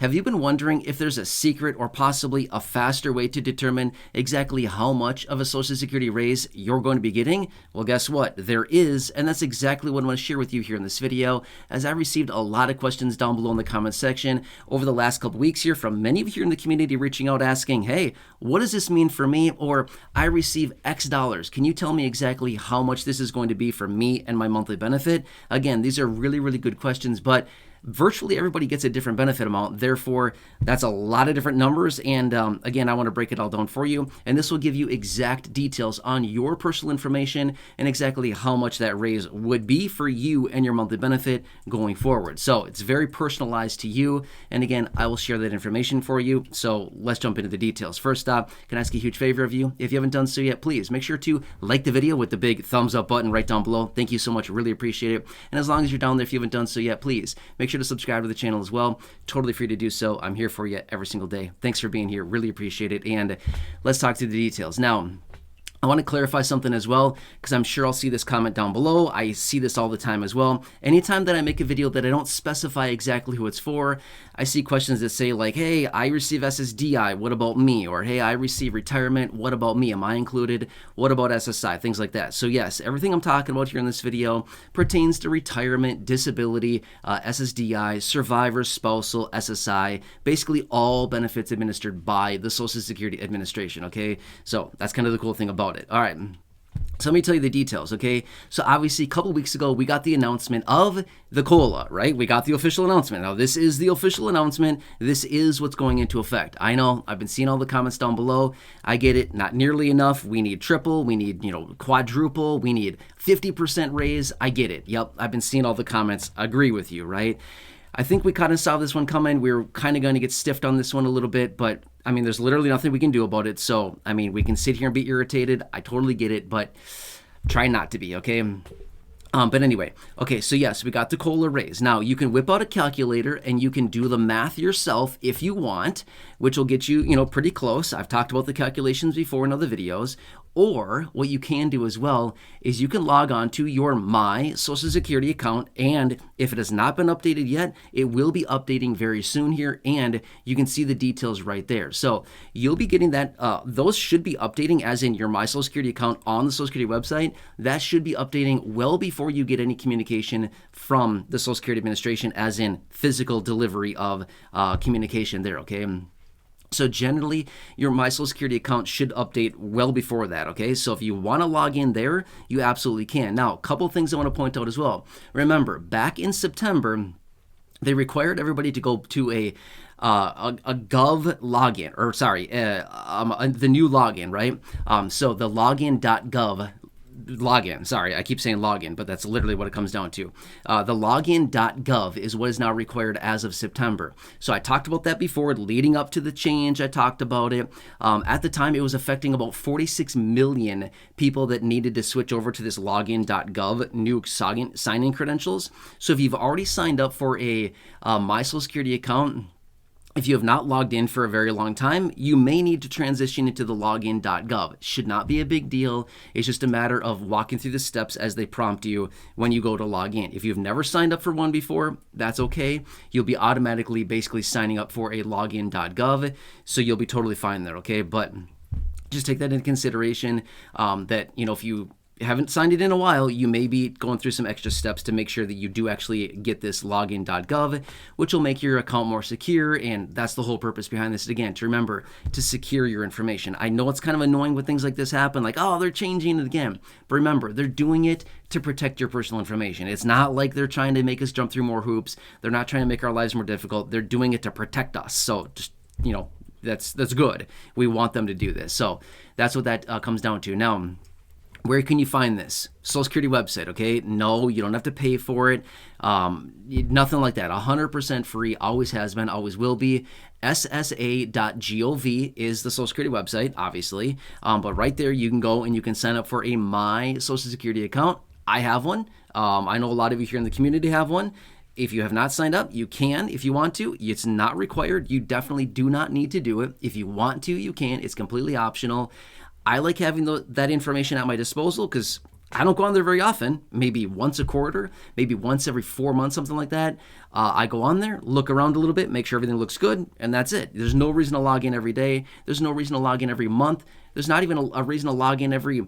Have you been wondering if there's a secret or possibly a faster way to determine exactly how much of a Social Security raise you're going to be getting? Well, guess what? There is, and that's exactly what I want to share with you here in this video, as I received a lot of questions down below in the comment section over the last couple weeks here from many of you here in the community reaching out asking, hey, what does this mean for me? Or I receive X dollars. Can you tell me exactly how much this is going to be for me and my monthly benefit? Again, these are really, really good questions, but virtually everybody gets a different benefit amount. Therefore, that's a lot of different numbers. And again, I want to break it all down for you. And this will give you exact details on your personal information and exactly how much that raise would be for you and your monthly benefit going forward. So it's very personalized to you. And again, I will share that information for you. So let's jump into the details. First up, can I ask a huge favor of you? If you haven't done so yet, please make sure to like the video with the big thumbs up button right down below. Thank you so much. Really appreciate it. And as long as you're down there, if you haven't done so yet, please make sure to subscribe to the channel as well. Totally free to do so. I'm here for you every single day. Thanks for being here. Really appreciate it. And let's talk through the details. Now, I want to clarify something as well, because I'm sure I'll see this comment down below. I see this all the time as well. Anytime that I make a video that I don't specify exactly who it's for, I see questions that say like, hey, I receive SSDI, what about me? Or hey, I receive retirement, what about me? Am I included? What about SSI? Things like that. So yes, everything I'm talking about here in this video pertains to retirement, disability, SSDI, survivor, spousal, SSI, basically all benefits administered by the Social Security Administration, okay? So that's kind of the cool thing about it. All right. So let me tell you the details, okay? So obviously a couple weeks ago, we got the announcement of the COLA, right? We got the official announcement. Now, this is the official announcement. This is what's going into effect. I know, I've been seeing all the comments down below. I get it, not nearly enough. We need triple, we need, quadruple, we need 50% raise. I get it. Yep, I've been seeing all the comments. Agree with you, right? I think we kind of saw this one coming. We were kind of going to get stiffed on this one a little bit, but I mean, there's literally nothing we can do about it. So, I mean, we can sit here and be irritated. I totally get it, but try not to be, okay? But anyway, okay, so yes, we got the COLA raise. Now, you can whip out a calculator and you can do the math yourself if you want, which will get you, pretty close. I've talked about the calculations before in other videos. Or what you can do as well is you can log on to your My Social Security account, and if it has not been updated yet, it will be updating very soon here, and you can see the details right there. So you'll be getting that. Those should be updating as in your My Social Security account on the Social Security website. That should be updating well before you get any communication from the Social Security Administration, as in physical delivery of communication there, okay? So generally, your My Social Security account should update well before that, okay? So if you want to log in there, you absolutely can. Now, a couple things I want to point out as well. Remember, back in September, they required everybody to go to a Gov login, or sorry, the new login, right? So the login.gov login. Sorry, I keep saying login, but that's literally what it comes down to. The login.gov is what is now required as of September. So I talked about that before, leading up to the change. I talked about it. At the time, it was affecting about 46 million people that needed to switch over to this login.gov new sign-in credentials. So if you've already signed up for a My Social Security account, if you have not logged in for a very long time, you may need to transition into the login.gov. It should not be a big deal. It's just a matter of walking through the steps as they prompt you when you go to log in. If you've never signed up for one before, that's okay. You'll be automatically basically signing up for a login.gov, so you'll be totally fine there, okay? But just take that into consideration that, if you haven't signed it in a while, you may be going through some extra steps to make sure that you do actually get this login.gov, which will make your account more secure. And that's the whole purpose behind this, again, to remember to secure your information. I know it's kind of annoying when things like this happen, like, oh, they're changing it again. But remember, they're doing it to protect your personal information. It's not like they're trying to make us jump through more hoops. They're not trying to make our lives more difficult. They're doing it to protect us. So just, that's good. We want them to do this. So that's what that comes down to. Now, where can you find this? Social Security website, okay? No, you don't have to pay for it. Nothing like that. 100% free, always has been, always will be. SSA.gov is the Social Security website, obviously. But right there, you can go and you can sign up for a My Social Security account. I have one. I know a lot of you here in the community have one. If you have not signed up, you can if you want to. It's not required. You definitely do not need to do it. If you want to, you can. It's completely optional. I like having that information at my disposal because I don't go on there very often, maybe once a quarter, maybe once every 4 months, something like that. I go on there, look around a little bit, make sure everything looks good, and that's it. There's no reason to log in every day. There's no reason to log in every month. There's not even a reason to log in every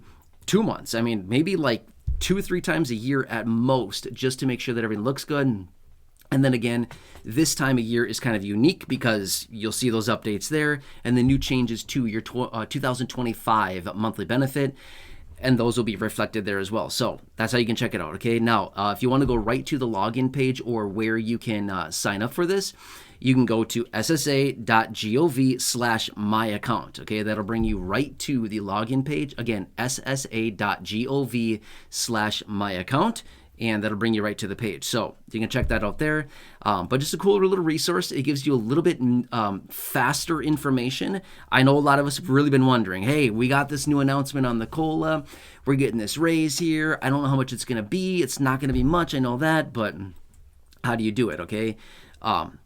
2 months. I mean, maybe like 2 or 3 times a year at most, just to make sure that everything looks good. And then again, this time of year is kind of unique because you'll see those updates there and the new changes to your 2025 monthly benefit. And those will be reflected there as well. So that's how you can check it out, okay? Now, if you want to go right to the login page or where you can sign up for this, you can go to ssa.gov/myaccount, okay? That'll bring you right to the login page. Again, ssa.gov/myaccount. And that'll bring you right to the page. So you can check that out there. But just a cool little resource. It gives you a little bit faster information. I know a lot of us have really been wondering, hey, we got this new announcement on the COLA. We're getting this raise here. I don't know how much it's going to be. It's not going to be much. I know that. But how do you do it, okay?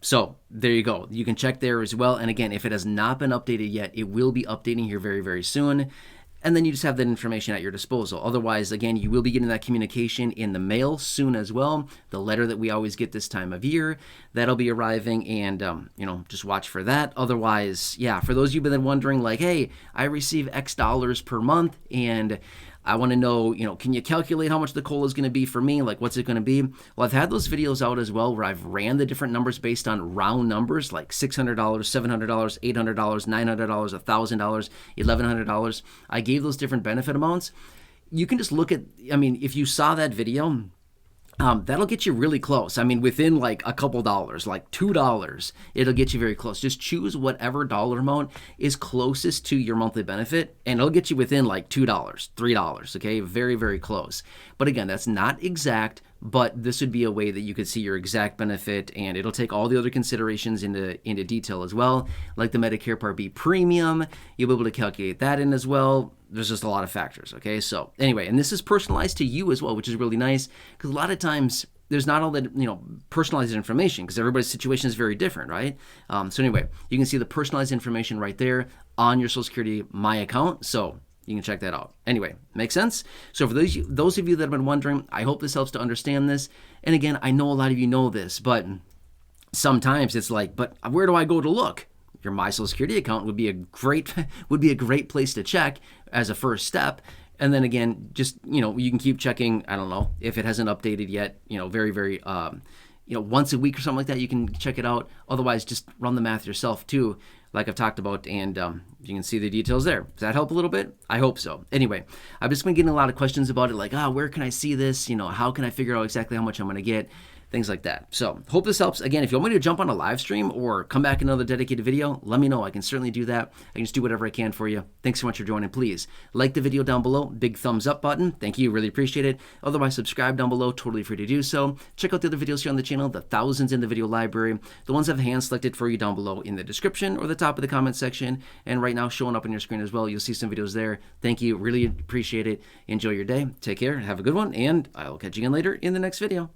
So there you go. You can check there as well. And again, if it has not been updated yet, it will be updating here very, very soon. And then you just have that information at your disposal. Otherwise, again, you will be getting that communication in the mail soon as well. The letter that we always get this time of year, that'll be arriving, and just watch for that. Otherwise, yeah, for those of you that are wondering, like, hey, I receive X dollars per month, and I want to know, can you calculate how much the COLA is going to be for me? Like, what's it going to be? Well, I've had those videos out as well where I've ran the different numbers based on round numbers, like $600, $700, $800, $900, $1,000, $1,100. I gave those different benefit amounts. You can just look at, if you saw that video, that'll get you really close. Within like a couple dollars, like $2, it'll get you very close. Just choose whatever dollar amount is closest to your monthly benefit, and it'll get you within like $2, $3, okay? Very, very close. But again, that's not exact, but this would be a way that you could see your exact benefit, and it'll take all the other considerations into detail as well, like the Medicare Part B premium. You'll be able to calculate that in as well. There's just a lot of factors, okay? So anyway, and this is personalized to you as well, which is really nice, because a lot of times there's not all that, personalized information, because everybody's situation is very different, right? So anyway, you can see the personalized information right there on your Social Security My Account, so you can check that out. Anyway, makes sense? So for those of you that have been wondering, I hope this helps to understand this. And again, I know a lot of you know this, but sometimes it's like, but where do I go to look? Your My Social Security account would be a great place to check as a first step. And then again, just, you can keep checking, I don't know, if it hasn't updated yet, very, very, once a week or something like that, you can check it out. Otherwise, just run the math yourself too, like I've talked about, and you can see the details there. Does that help a little bit? I hope so. Anyway, I've just been getting a lot of questions about it, like, where can I see this? How can I figure out exactly how much I'm going to get? Things like that. So hope this helps. Again, if you want me to jump on a live stream or come back another dedicated video, let me know. I can certainly do that. I can just do whatever I can for you. Thanks so much for joining. Please like the video down below. Big thumbs up button. Thank you. Really appreciate it. Otherwise, subscribe down below. Totally free to do so. Check out the other videos here on the channel, the thousands in the video library. The ones I've hand selected for you down below in the description or the top of the comment section. And right now showing up on your screen as well. You'll see some videos there. Thank you. Really appreciate it. Enjoy your day. Take care. Have a good one. And I'll catch you again later in the next video.